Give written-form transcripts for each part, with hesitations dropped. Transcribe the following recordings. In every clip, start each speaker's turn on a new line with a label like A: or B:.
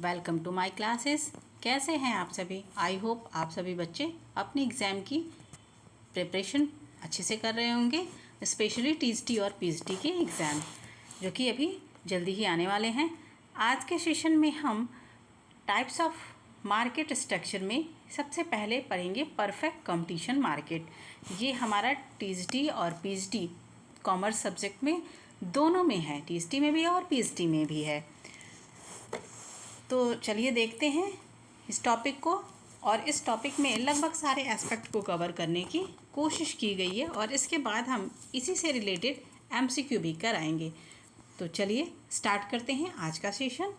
A: Welcome to my classes. कैसे हैं आप सभी? आई होप आप सभी बच्चे अपनी एग्ज़ाम की प्रिपरेशन अच्छे से कर रहे होंगे, स्पेशली टीएसटी और पीएचडी के एग्ज़ाम जो कि अभी जल्दी ही आने वाले हैं। आज के सेशन में हम टाइप्स ऑफ मार्केट स्ट्रक्चर में सबसे पहले पढ़ेंगे परफेक्ट कंपटीशन मार्केट। ये हमारा टीएसटी और पीएचडी कॉमर्स सब्जेक्ट में दोनों में है, टीएसटी में भी है और पीएचडी में भी है। तो चलिए देखते हैं इस टॉपिक को। और इस टॉपिक में लगभग सारे एस्पेक्ट को कवर करने की कोशिश की गई है और इसके बाद हम इसी से रिलेटेड एमसीक्यू भी कराएंगे। तो चलिए स्टार्ट करते हैं आज का सेशन।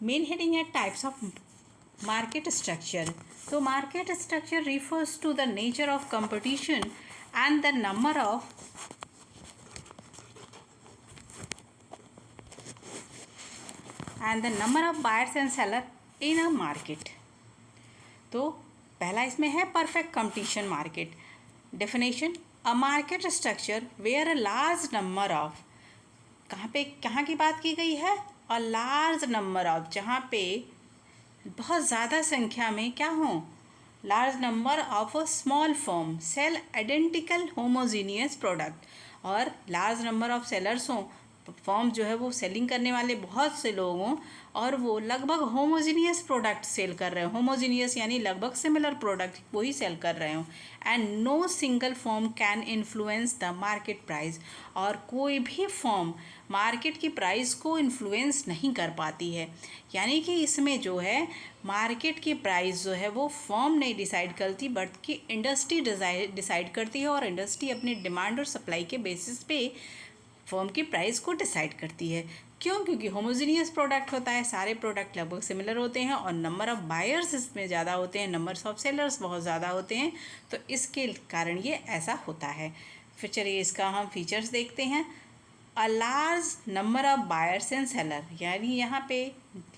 A: मेन हेडिंग है टाइप्स ऑफ मार्केट स्ट्रक्चर। तो market structure refers to the nature of competition and the number of buyers and seller in a market। तो पहला इसमें है perfect competition market. Definition: a market structure where a large number of, कहाँ की बात की गई है? अ लार्ज नंबर ऑफ, जहाँ पे बहुत ज़्यादा संख्या में क्या हों, large number of a small firm sell identical homogeneous product, और लार्ज नंबर ऑफ सेलर्स हों, फॉर्म जो है वो सेलिंग करने वाले बहुत से लोग हों और वो लगभग होमोजीनियस प्रोडक्ट सेल कर रहे हो। होमोजीनियस यानी लगभग सिमिलर प्रोडक्ट वही सेल कर रहे हो। And no single firm can influence the market price, और कोई भी फॉर्म मार्केट की प्राइस को इन्फ्लुएंस नहीं कर पाती है। यानी कि इसमें जो है मार्केट की प्राइस जो है वो फॉर्म नहीं डिसाइड करती बल्कि इंडस्ट्री डिसाइड करती है, और इंडस्ट्री अपनी डिमांड और सप्लाई के बेसिस पे फर्म की प्राइस को डिसाइड करती है। क्यों? क्योंकि होमोजीनियस प्रोडक्ट होता है, सारे प्रोडक्ट लगभग सिमिलर होते हैं और नंबर ऑफ़ बायर्स इसमें ज़्यादा होते हैं, नंबर्स ऑफ सेलर्स बहुत ज़्यादा होते हैं, तो इसके कारण ये ऐसा होता है। फिर चलिए इसका हम फीचर्स देखते हैं। अ large number of buyers and seller, यानी यहाँ पे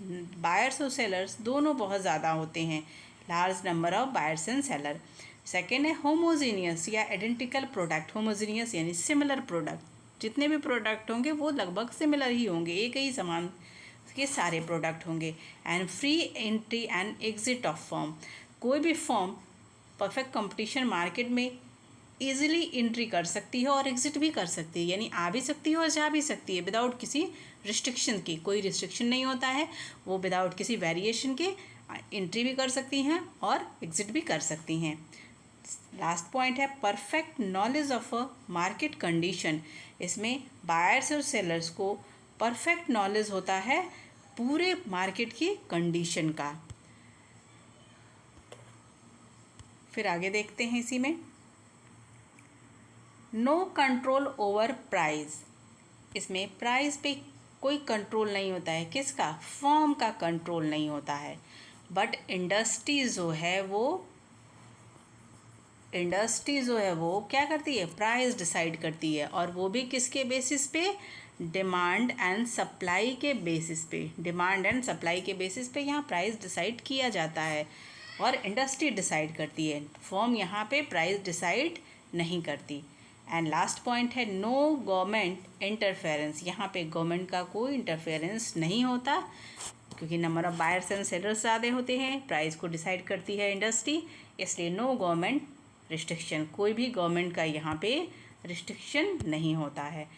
A: बायर्स और सेलर्स दोनों बहुत ज़्यादा होते हैं। Large number of buyers and seller. Second है होमोजीनियस या आइडेंटिकल प्रोडक्ट। होमोजीनियस यानी सिमिलर प्रोडक्ट, जितने भी प्रोडक्ट होंगे वो लगभग सिमिलर ही होंगे, एक ही समान के सारे प्रोडक्ट होंगे। And free entry and exit of firm, कोई भी फर्म परफेक्ट कंपटीशन मार्केट में ईजिली एंट्री कर सकती है और एग्जिट भी कर सकती है, यानी आ भी सकती है और जा भी सकती है विदाउट किसी रिस्ट्रिक्शन की। कोई रिस्ट्रिक्शन नहीं होता है, वो विदाउट किसी वेरिएशन के एंट्री भी कर सकती हैं और एग्जिट भी कर सकती हैं। लास्ट पॉइंट है perfect knowledge of a market condition. इसमें बायर्स और सेलर्स को परफेक्ट नॉलेज होता है पूरे मार्केट की कंडीशन का। फिर आगे देखते हैं इसी में। No control over price. इसमें प्राइस पे कोई कंट्रोल नहीं होता है। किसका? फर्म का कंट्रोल नहीं होता है, बट इंडस्ट्री जो है वो क्या करती है? प्राइस डिसाइड करती है, और वो भी किसके बेसिस पे? डिमांड एंड सप्लाई के बेसिस पे। डिमांड एंड सप्लाई के बेसिस पे यहाँ प्राइस डिसाइड किया जाता है और इंडस्ट्री डिसाइड करती है। फर्म यहाँ पे प्राइस डिसाइड नहीं करती। एंड लास्ट पॉइंट है नो गवर्नमेंट इंटरफेरेंस। यहाँ पे गवर्नमेंट का कोई इंटरफेरेंस नहीं होता, क्योंकि number of buyers and sellers ज़्यादा होते हैं, प्राइस को डिसाइड करती है इंडस्ट्री, इसलिए नो गवर्नमेंट रिस्ट्रिक्शन, कोई भी गवर्नमेंट का यहाँ पे रिस्ट्रिक्शन नहीं होता है।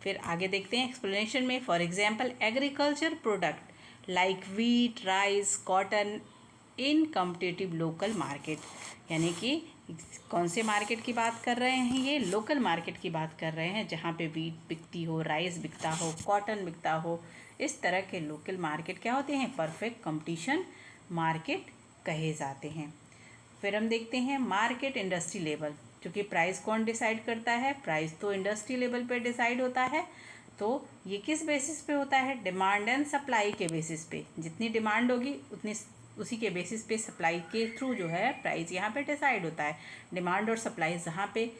A: फिर आगे देखते हैं एक्सप्लेनेशन में। For example agriculture product like wheat, rice, cotton in competitive local market, यानी कि कौन से मार्केट की बात कर रहे हैं? ये लोकल मार्केट की बात कर रहे हैं, जहाँ पे वीट बिकती हो, राइस बिकता हो, कॉटन बिकता हो। इस तरह के लोकल मार्केट क्या होते हैं? परफेक्ट कंपटीशन मार्केट कहे जाते हैं। फिर हम देखते हैं मार्केट इंडस्ट्री लेवल, क्योंकि प्राइस कौन डिसाइड करता है? प्राइस तो इंडस्ट्री लेवल पे डिसाइड होता है। तो ये किस बेसिस पे होता है? डिमांड एंड सप्लाई के बेसिस पे। जितनी डिमांड होगी उतनी उसी के बेसिस पे सप्लाई के थ्रू जो है प्राइस यहाँ पे डिसाइड होता है। डिमांड और सप्लाई जहाँ पे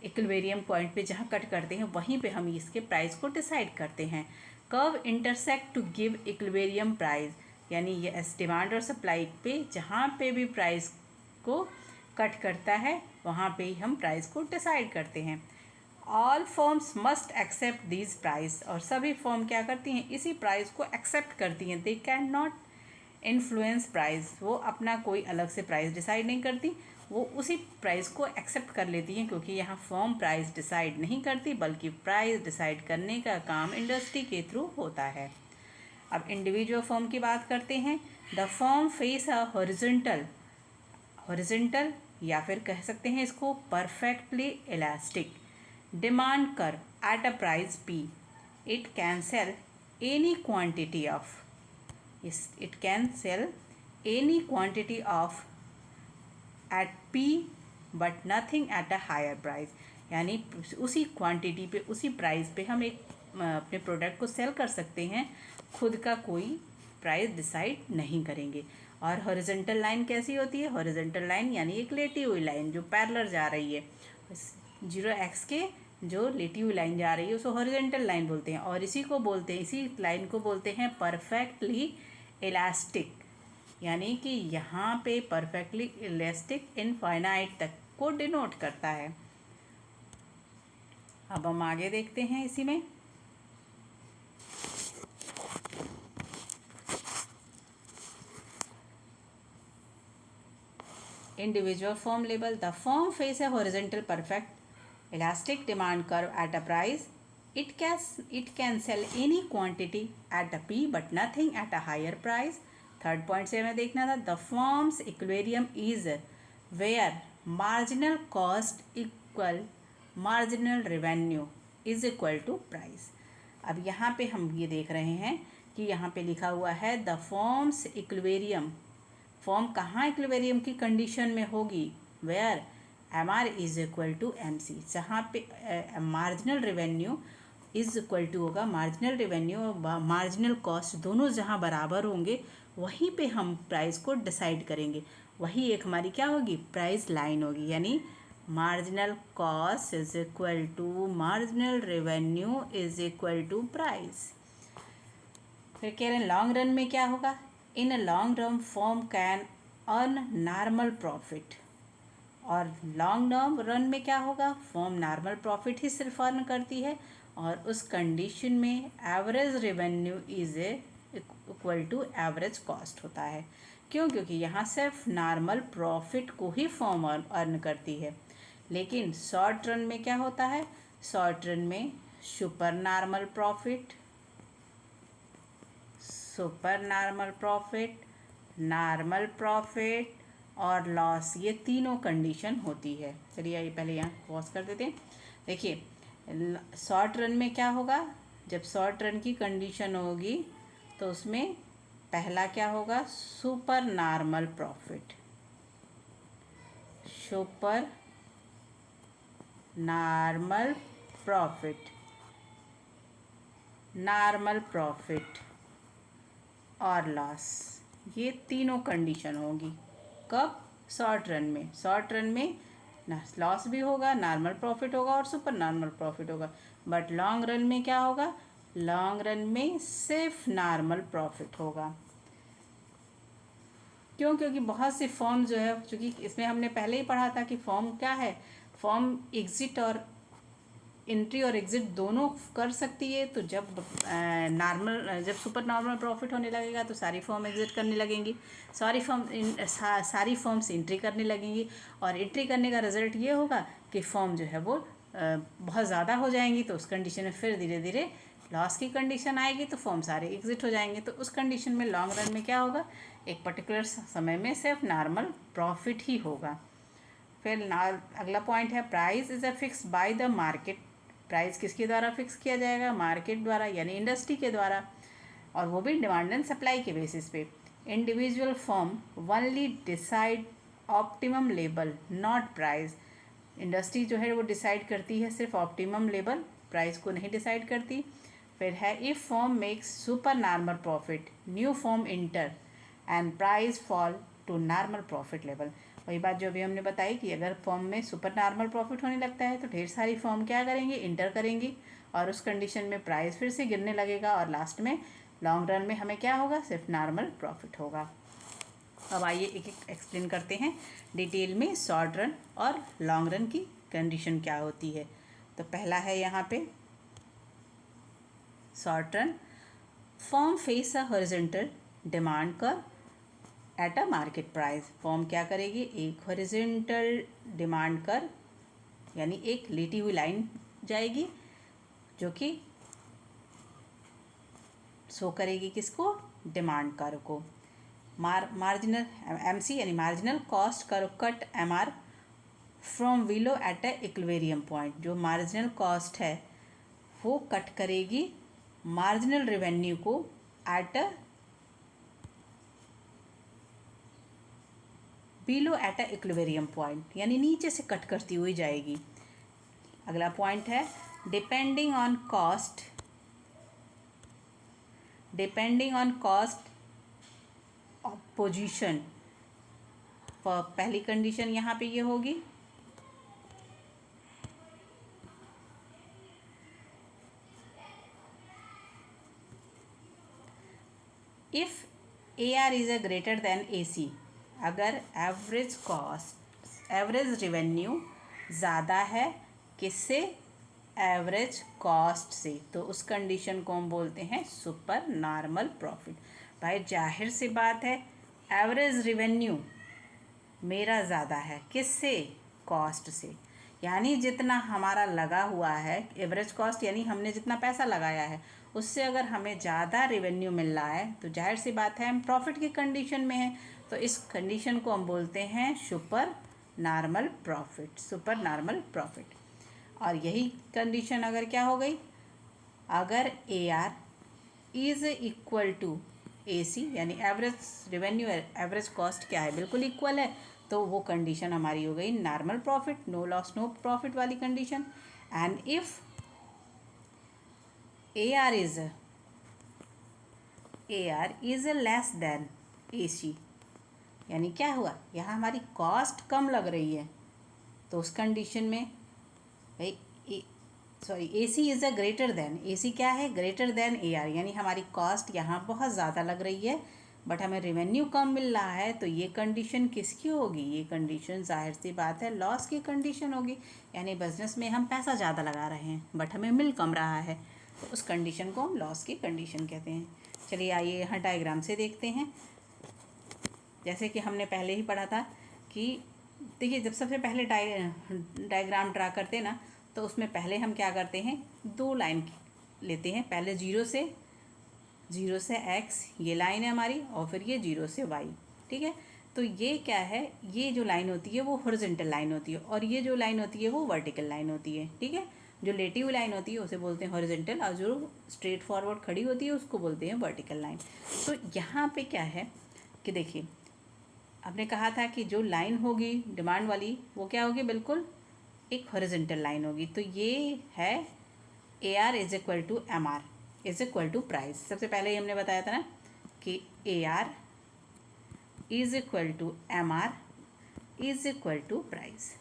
A: इक्विलिब्रियम पॉइंट पे जहाँ कट करते हैं वहीं पे हम इसके प्राइस को डिसाइड करते हैं। Curve intersect to give equilibrium price, यानी ये डिमांड और सप्लाई पे जहाँ पे भी प्राइस को कट करता है वहाँ पे ही हम प्राइस को डिसाइड करते हैं। All firms must accept these price, और सभी फर्म क्या करती हैं, इसी प्राइस को एक्सेप्ट करती हैं। They can not influence price, वो अपना कोई अलग से प्राइस डिसाइड नहीं करती, वो उसी प्राइस को एक्सेप्ट कर लेती हैं, क्योंकि यहाँ फर्म प्राइस डिसाइड नहीं करती, बल्कि प्राइस डिसाइड करने का काम इंडस्ट्री के थ्रू होता है। अब इंडिविजुअल फर्म की बात करते हैं। The firm face a horizontal या फिर कह सकते हैं इसको perfectly elastic demand curve at a price P. It can sell any quantity of at P but nothing at a higher price, यानी उसी क्वांटिटी पे, उसी प्राइस पे हम एक अपने प्रोडक्ट को सेल कर सकते हैं, खुद का कोई प्राइस डिसाइड नहीं करेंगे। और हॉरिजॉन्टल लाइन कैसी होती है? हॉरिजॉन्टल लाइन यानी एक लेटी हुई लाइन जो पैरेलल जा रही है, 0x के जो लेटी हुई लाइन जा रही है उसको हॉरिजॉन्टल लाइन बोलते हैं, और इसी लाइन को बोलते हैं परफेक्टली इलास्टिक, यानी कि यहाँ पे परफेक्टली इलास्टिक इनफाइनाइट तक को डिनोट करता है। अब हम आगे देखते हैं इसी में। Individual firm label. The firm face a horizontal perfect elastic demand curve at a price. It can sell any quantity at a P but nothing at a higher price. Third point से हमें देखना था, the firms equilibrium is where marginal cost equal marginal revenue is equal to price. अब यहाँ पे हम ये देख रहे हैं कि यहाँ पे लिखा हुआ है द फर्म्स इक्वेरियम। फॉर्म कहाँ इक्विलिब्रियम की कंडीशन में होगी? Where MR is equal to MC, जहाँ पे marginal revenue is equal to होगा मार्जिनल रेवेन्यू और मार्जिनल कॉस्ट दोनों जहाँ बराबर होंगे, वहीं पे हम प्राइस को डिसाइड करेंगे। वही एक हमारी क्या होगी? प्राइस लाइन होगी, यानी marginal cost is equal to marginal revenue is equal to price. फिर कह रहे हैं लॉन्ग रन में क्या होगा? In a long run firm can earn normal profit, और लॉन्ग रन में क्या होगा? फर्म नॉर्मल प्रॉफिट ही सिर्फ अर्न करती है, और उस कंडीशन में average revenue is equal to average cost होता है। क्यों? क्योंकि यहाँ सिर्फ नॉर्मल प्रॉफिट को ही फर्म अर्न करती है। लेकिन शॉर्ट रन में क्या होता है? शॉर्ट रन में super normal profit, normal profit और लॉस, ये तीनों कंडीशन होती है। चलिए ये पहले यहाँ पॉज कर देते हैं। देखिए शॉर्ट रन में क्या होगा? जब शॉर्ट रन की कंडीशन होगी तो उसमें पहला क्या होगा? Super normal profit, normal profit और लॉस, ये तीनों कंडीशन होगी। कब? शॉर्ट रन में। शॉर्ट रन में लॉस भी होगा, नॉर्मल प्रॉफिट होगा और सुपर नॉर्मल प्रॉफिट होगा। बट लॉन्ग रन में क्या होगा? लॉन्ग रन में सिर्फ नॉर्मल प्रॉफिट होगा। क्यों? क्योंकि बहुत सी फॉर्म जो है, चूँकि इसमें हमने पहले ही पढ़ा था कि फॉर्म क्या है, फॉर्म एग्जिट और एंट्री और एग्जिट दोनों कर सकती है। तो जब जब सुपर नॉर्मल प्रॉफिट होने लगेगा तो सारी फॉर्म एग्जिट करने लगेंगी, सारी फॉर्म्स एंट्री करने लगेंगी, और एंट्री करने का रिजल्ट ये होगा कि फॉर्म जो है वो बहुत ज़्यादा हो जाएंगी। तो उस कंडीशन में फिर धीरे धीरे लॉस की कंडीशन आएगी, तो फॉर्म सारे एग्जिट हो जाएंगे। तो उस कंडीशन में लॉन्ग रन में क्या होगा? एक पर्टिकुलर समय में सिर्फ नॉर्मल प्रॉफिट ही होगा। फिर अगला पॉइंट है price is a fix by the market. Price किसके द्वारा फिक्स किया जाएगा? मार्केट द्वारा, यानी इंडस्ट्री के द्वारा, और वो भी डिमांड एंड सप्लाई के बेसिस पे। Individual firm only decide optimum level not price. Industry जो है वो डिसाइड करती है सिर्फ ऑप्टिमम लेवल, प्राइस को नहीं डिसाइड करती। फिर है if firm makes super normal profit, new firm enter and price fall to normal profit level. वही बात जो अभी हमने बताई कि अगर फर्म में सुपर नॉर्मल प्रॉफिट होने लगता है तो ढेर सारी फर्म क्या करेंगी? इंटर करेंगी, और उस कंडीशन में प्राइस फिर से गिरने लगेगा, और लास्ट में लॉन्ग रन में हमें क्या होगा? सिर्फ नॉर्मल प्रॉफिट होगा। अब आइए एक एक एक्सप्लेन करते हैं डिटेल में शॉर्ट रन और लॉन्ग रन की कंडीशन क्या होती है। तो पहला है यहाँ पे short run, firm face a horizontal demand curve at a market price. Firm क्या करेगी, एक हॉरिजॉन्टल डिमांड कर्व यानी एक लेटी हुई लाइन जाएगी जो कि शो करेगी किसको, डिमांड कर्व को। मार्जिनल एमसी यानी marginal cost curve cut MR from below at a equilibrium point. जो मार्जिनल कॉस्ट है वो कट करेगी मार्जिनल रेवेन्यू को at a below at a equilibrium point, यानी नीचे से कट करती हुई जाएगी। अगला पॉइंट है depending on cost of position. पहली कंडीशन यहाँ पे ये होगी if AR is a greater than AC, अगर एवरेज रेवेन्यू ज़्यादा है किससे, एवरेज कॉस्ट से, तो उस कंडीशन को हम बोलते हैं सुपर नॉर्मल प्रॉफिट। भाई जाहिर सी बात है एवरेज रेवेन्यू मेरा ज़्यादा है किससे, कॉस्ट से, यानी जितना हमारा लगा हुआ है एवरेज कॉस्ट यानी हमने जितना पैसा लगाया है उससे अगर हमें ज़्यादा रेवेन्यू मिल रहा है तो जाहिर सी बात है हम प्रॉफिट की कंडीशन में हैं। तो इस कंडीशन को हम बोलते हैं सुपर नॉर्मल प्रॉफिट। और यही कंडीशन अगर क्या हो गई, अगर AR is equal to AC यानी एवरेज रेवेन्यू एवरेज कॉस्ट क्या है, बिल्कुल इक्वल है, तो वो कंडीशन हमारी हो गई normal profit, no loss no profit वाली condition. And if AR is less than AC, यानी क्या हुआ, यहाँ हमारी कॉस्ट कम लग रही है, तो उस कंडीशन में भाई AC is a greater than, AC क्या है, ग्रेटर देन AR, यानी हमारी कॉस्ट यहाँ बहुत ज़्यादा लग रही है बट हमें रेवेन्यू कम मिल रहा है, तो ये कंडीशन किसकी होगी, ये कंडीशन जाहिर सी बात है लॉस की कंडीशन होगी। यानी बिजनेस में हम पैसा ज़्यादा लगा रहे हैं बट हमें मिल कम रहा है, तो उस कंडीशन को हम लॉस की कंडीशन कहते हैं। चलिए आइए यहाँ डायग्राम से देखते हैं। जैसे कि हमने पहले ही पढ़ा था कि देखिए जब सबसे पहले डायग्राम ड्रा करते ना तो उसमें पहले हम क्या करते हैं, दो लाइन लेते हैं, पहले जीरो से x ये लाइन है हमारी और फिर ये 0 से y, ठीक है। तो ये क्या है, ये जो लाइन होती है वो हॉरिजॉन्टल लाइन होती है और ये जो लाइन होती है वो वर्टिकल लाइन होती है, ठीक है। जो लेटी हुई लाइन होती है उसे बोलते हैं हॉरिजॉन्टल और जो स्ट्रेट फॉरवर्ड खड़ी होती है उसको बोलते हैं वर्टिकल लाइन। तो यहाँ पे क्या है कि देखिए आपने कहा था कि जो लाइन होगी डिमांड वाली वो क्या होगी, बिल्कुल एक हॉरिजॉन्टल लाइन होगी। तो ये है AR is equal to MR is equal to price. सबसे पहले ही हमने बताया था ना कि AR is equal to MR is equal to price,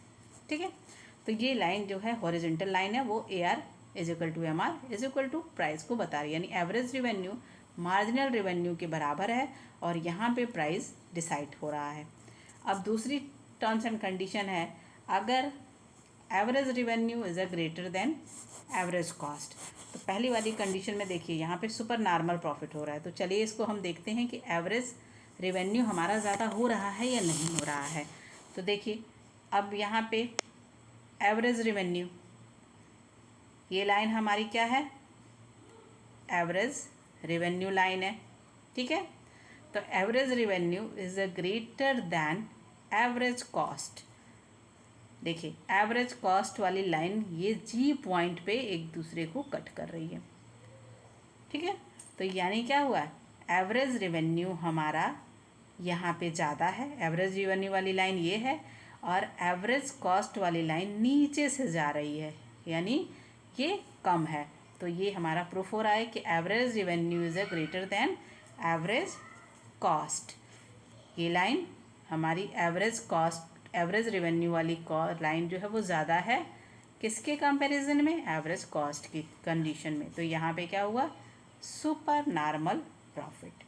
A: ठीक है। तो ये लाइन जो है हॉरिजॉन्टल लाइन है वो AR is equal to MR is equal to price को बता रही है, यानी एवरेज रेवेन्यू मार्जिनल रेवेन्यू के बराबर है और यहाँ पे प्राइस डिसाइड हो रहा है। अब दूसरी टर्म्स एंड कंडीशन है अगर average revenue is a greater than average cost. तो पहली वाली कंडीशन में देखिए यहाँ पे सुपर नॉर्मल प्रॉफिट हो रहा है, तो चलिए इसको हम देखते हैं कि एवरेज रेवेन्यू हमारा ज़्यादा हो रहा है या नहीं हो रहा है। तो देखिए अब यहाँ पे एवरेज रेवेन्यू ये लाइन हमारी क्या है, एवरेज रेवेन्यू लाइन है, ठीक है। तो average revenue is a greater than average cost. देखिए एवरेज कॉस्ट वाली लाइन ये G पॉइंट पे एक दूसरे को कट कर रही है, ठीक है। तो यानी क्या हुआ, एवरेज रेवेन्यू हमारा यहाँ पे ज़्यादा है, एवरेज रेवेन्यू वाली लाइन ये है और एवरेज कॉस्ट वाली लाइन नीचे से जा रही है यानी ये कम है। तो ये हमारा प्रूफ हो रहा है कि average revenue is a greater than average cost. ये लाइन हमारी एवरेज रेवेन्यू वाली लाइन जो है वो ज़्यादा है किसके कंपैरिजन में, एवरेज कॉस्ट की कंडीशन में। तो यहाँ पे क्या हुआ, super normal profit.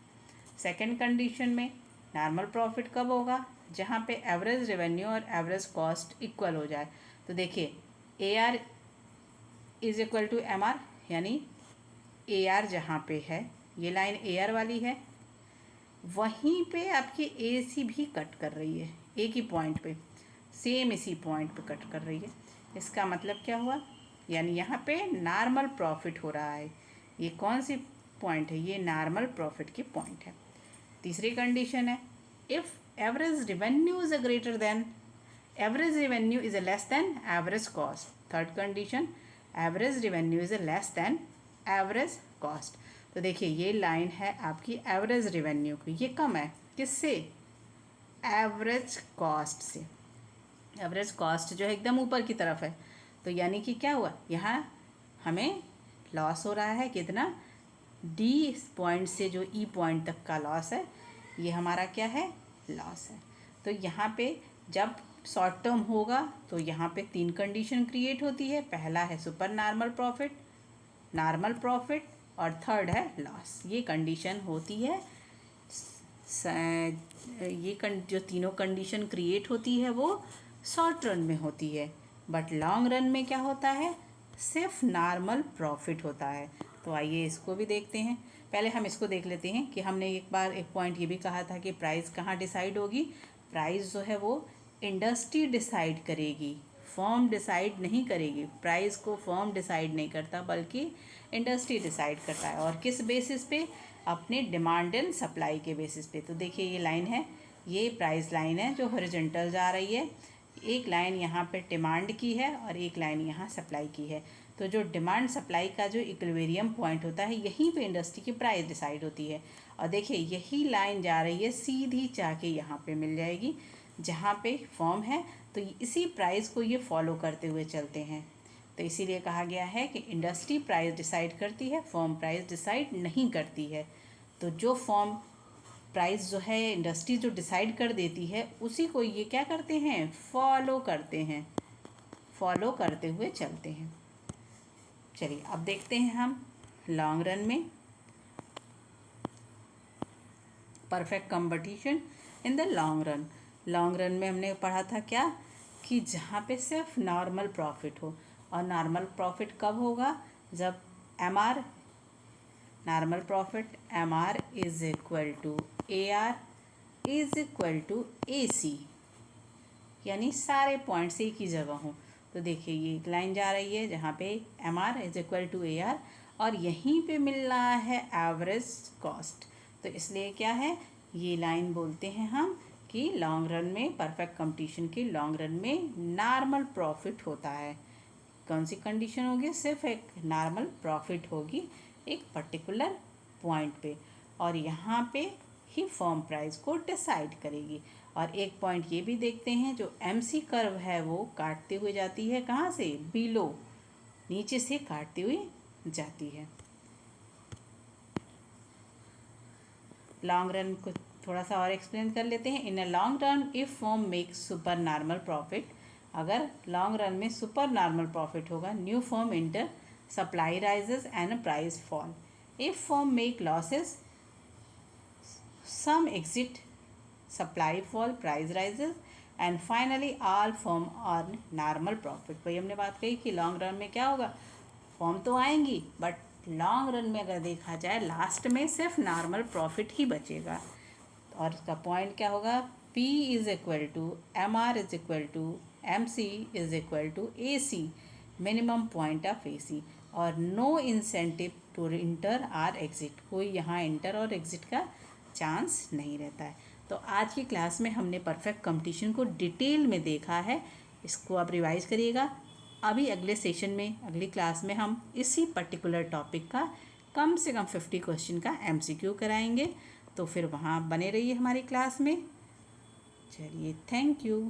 A: Second condition में नॉर्मल प्रॉफिट कब होगा, जहाँ पे एवरेज रेवेन्यू और एवरेज कॉस्ट इक्वल हो जाए। तो देखिए AR is equal to M R, यानी ए आर जहाँ पे है, ये लाइन ए आर वाली है, वहीं पे आपकी ए सी भी कट कर रही है, एक ही पॉइंट पे, सेम इसी पॉइंट पे कट कर रही है। इसका मतलब क्या हुआ, यानी यहाँ पे नॉर्मल प्रॉफिट हो रहा है। ये कौन सी पॉइंट है, ये नॉर्मल प्रॉफिट की पॉइंट है। तीसरी कंडीशन है, if average revenue is greater than, average revenue is less then average cost. Third condition, average revenue is less then average cost. तो देखिए ये लाइन है आपकी एवरेज रिवेन्यू की, ये कम है किससे, एवरेज कॉस्ट से। एवरेज कॉस्ट जो है एकदम ऊपर की तरफ है, तो यानी कि क्या हुआ, यहाँ हमें लॉस हो रहा है कितना, डी पॉइंट से जो ई पॉइंट तक का लॉस है, ये हमारा क्या है, लॉस है। तो यहाँ पे जब शॉर्ट टर्म होगा तो यहाँ पे 3 कंडीशन क्रिएट होती है। पहला है super normal profit, normal profit, और थर्ड है लॉस। ये कंडीशन होती है, जो तीनों कंडीशन क्रिएट होती है वो शॉर्ट रन में होती है, बट लॉन्ग रन में क्या होता है, सिर्फ नॉर्मल प्रॉफिट होता है। तो आइए इसको भी देखते हैं। पहले हम इसको देख लेते हैं कि हमने एक बार एक पॉइंट ये भी कहा था कि प्राइस कहाँ डिसाइड होगी। प्राइस जो है वो इंडस्ट्री डिसाइड करेगी, फर्म डिसाइड नहीं करेगी। प्राइस को फर्म डिसाइड नहीं करता बल्कि इंडस्ट्री डिसाइड करता है। और किस बेसिस पे, अपने डिमांड एंड सप्लाई के बेसिस पे। तो देखिए ये लाइन है, ये प्राइस लाइन है जो हॉरिजॉन्टल जा रही है। एक लाइन यहाँ पे डिमांड की है और एक लाइन यहाँ सप्लाई की है। तो जो डिमांड सप्लाई का जो इक्विलिब्रियम पॉइंट होता है, यहीं पे इंडस्ट्री की प्राइस डिसाइड होती है। और देखिए यही लाइन जा रही है सीधी जाके यहाँ पे मिल जाएगी जहाँ पे फॉर्म है। तो इसी प्राइस को ये फॉलो करते हुए चलते हैं। तो इसीलिए कहा गया है कि इंडस्ट्री प्राइस डिसाइड करती है, फॉर्म प्राइस डिसाइड नहीं करती है। तो जो फॉर्म प्राइस जो है इंडस्ट्री जो डिसाइड कर देती है, उसी को ये क्या करते हैं, फॉलो करते हैं, फॉलो करते हुए चलते हैं। चलिए अब देखते हैं हम लॉन्ग रन में perfect competition in the long run. Long run में हमने पढ़ा था क्या, कि जहाँ पे सिर्फ नॉर्मल प्रॉफिट हो। और नॉर्मल प्रॉफिट कब होगा, जब M R, normal profit M R is equal to A R is equal to A C, यानी सारे पॉइंट्स एक ही जगह हों। तो देखिए ये एक लाइन जा रही है जहाँ पे M R is equal to A R, और यहीं पे मिल रहा है एवरेज कॉस्ट। तो इसलिए क्या है, ये लाइन बोलते हैं हम कि लॉन्ग रन में, परफेक्ट कंपटीशन के लॉन्ग रन में नॉर्मल प्रॉफिट होता है। कौन सी कंडीशन होगी, सिर्फ एक नॉर्मल प्रॉफिट होगी एक पर्टिकुलर पॉइंट पे, और यहाँ पे ही फर्म प्राइस को डिसाइड करेगी। और एक पॉइंट ये भी देखते हैं, जो एमसी कर्व है वो काटते हुए जाती है, कहाँ से, बिलो, नीचे से काटती हुई जाती है। लॉन्ग रन को थोड़ा सा और एक्सप्लेन कर लेते हैं। In a long run if firm makes super normal profit, अगर लॉन्ग रन में सुपर नॉर्मल प्रॉफिट होगा, new firm enter, supply rises and price fall. If firm make losses, some exit, supply fall, price rises, and finally all firm earn normal profit. वही हमने बात कही कि long run में क्या होगा, फर्म तो आएंगी बट लॉन्ग रन में अगर देखा जाए लास्ट में सिर्फ नॉर्मल प्रॉफिट ही बचेगा। और इसका पॉइंट क्या होगा, P is equal to M R is equal to M C is equal to A C, minimum point of A C, और no incentive to enter or exit, कोई यहाँ इंटर और exit का चांस नहीं रहता है। तो आज की क्लास में हमने परफेक्ट कंपटीशन को डिटेल में देखा है, इसको आप रिवाइज करिएगा। अभी अगले सेशन में, अगली क्लास में हम इसी पर्टिकुलर टॉपिक का कम से कम 50 क्वेश्चन का MCQ कराएंगे। तो फिर वहाँ बने रहिए हमारी क्लास में। चलिए, थैंक यू।